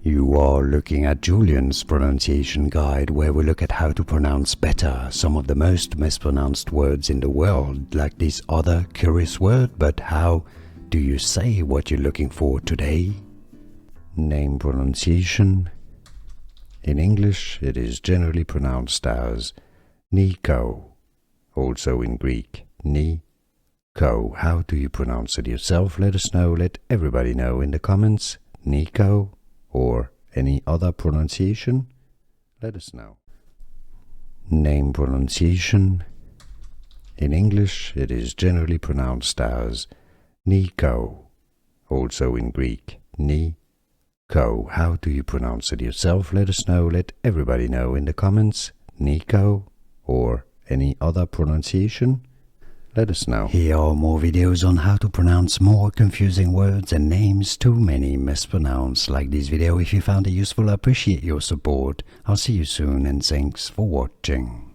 You are looking at Julian's pronunciation guide, where we look at how to pronounce better some of the most mispronounced words in the world, like this other curious word. But how do you say what you're looking for today? Name pronunciation. In English, it is generally pronounced as Niko, also in Greek, Niko. How do you pronounce it yourself? Let us know, let everybody know in the comments. Niko or any other pronunciation? Let us know. Name pronunciation. In English, it is generally pronounced as Niko, also in Greek, Niko. How do you pronounce it yourself? Let us know, let everybody know in the comments. Niko or any other pronunciation? Let us know. Here are more videos on how to pronounce more confusing words and names too many mispronounced. Like this video if you found it useful. I appreciate your support. I'll see you soon and thanks for watching.